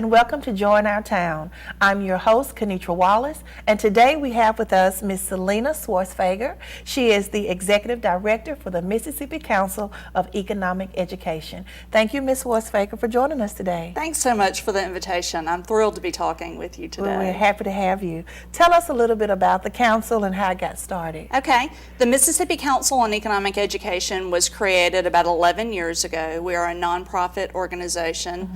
and welcome to Join Our Town. I'm your host, Kenitra Wallace, and today we have with us Ms. Selena Swartzfager. She is the Executive Director for the Mississippi Council of Economic Education. Thank you, Ms. Swartzfager, for joining us today. Thanks so much for the invitation. I'm thrilled to be talking with you today. Well, we're happy to have you. Tell us a little bit about the council and how it got started. Okay. The Mississippi Council on Economic Education was created about 11 years ago. We are a nonprofit organization.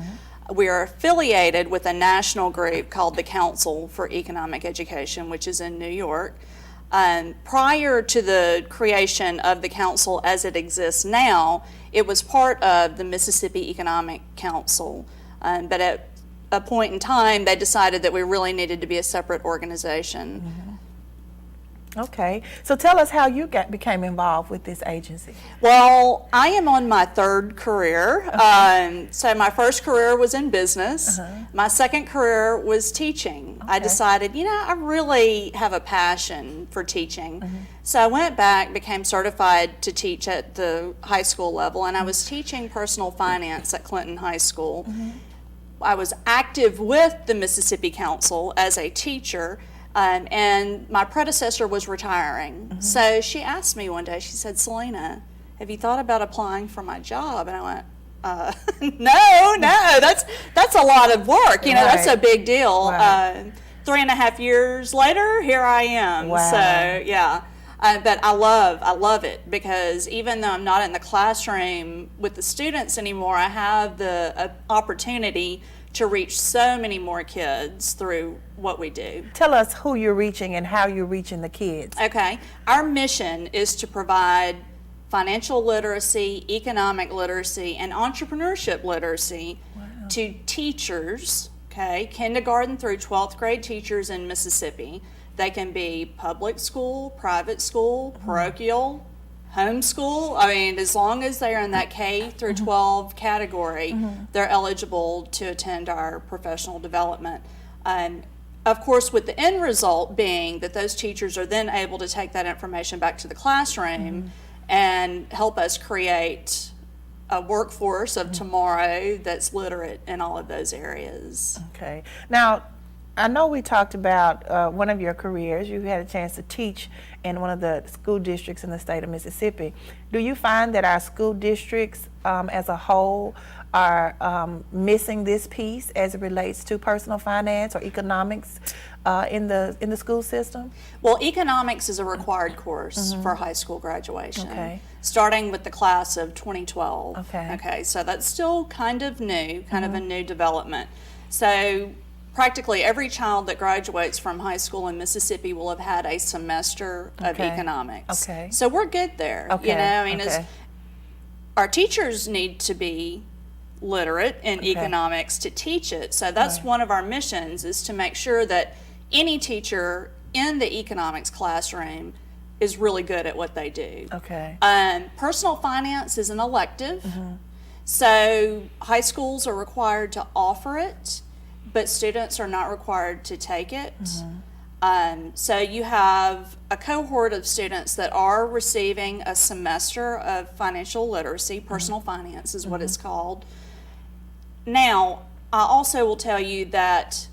We are affiliated with a national group called the Council for Economic Education, which is in New York. Prior to the creation of the council as it exists now, it was part of the Mississippi Economic Council. But at a point in time, they decided that we really needed to be a separate organization. Okay, so tell us how you became involved with this agency. Well, I am on my third career. So my first career was in business. My second career was teaching. I decided, I really have a passion for teaching. So I went back, became certified to teach at the high school level, and I was teaching personal finance at Clinton High School. I was active with the Mississippi Council as a teacher. And my predecessor was retiring. So she asked me one day, she said, "Selena, have you thought about applying for my job?" And I went, no, that's a lot of work. That's a big deal. 3.5 years later, here I am. Wow. So yeah. But I love it, because even though I'm not in the classroom with the students anymore, I have the opportunity to reach so many more kids through what we do. Tell us who you're reaching and how you're reaching the kids. Okay, our mission is to provide financial literacy, economic literacy, and entrepreneurship literacy to teachers, kindergarten through 12th grade teachers in Mississippi. They can be public school, private school, parochial, homeschool. I mean, as long as they're in that K through 12 category, they're eligible to attend our professional development. Of course, with the end result being that those teachers are then able to take that information back to the classroom and help us create a workforce of tomorrow that's literate in all of those areas. Okay. Now, I know we talked about one of your careers. You had a chance to teach in one of the school districts in the state of Mississippi. Do you find that our school districts as a whole are missing this piece as it relates to personal finance or economics in the school system? Well, economics is a required course for high school graduation, starting with the class of 2012. Okay, so that's still kind of new, kind of a new development. So practically every child that graduates from high school in Mississippi will have had a semester of economics. So we're good there. Our teachers need to be literate in economics to teach it. So that's one of our missions, is to make sure that any teacher in the economics classroom is really good at what they do. Personal finance is an elective. So high schools are required to offer it, but students are not required to take it. So you have a cohort of students that are receiving a semester of financial literacy. Personal finance is what it's called. Now, I also will tell you that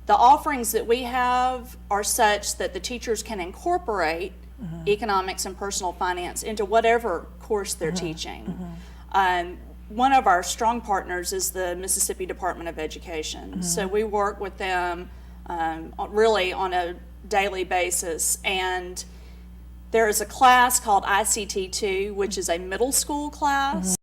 the offerings that we have are such that the teachers can incorporate economics and personal finance into whatever course they're teaching. One of our strong partners is the Mississippi Department of Education. So we work with them really on a daily basis. And there is a class called ICT2, which is a middle school class.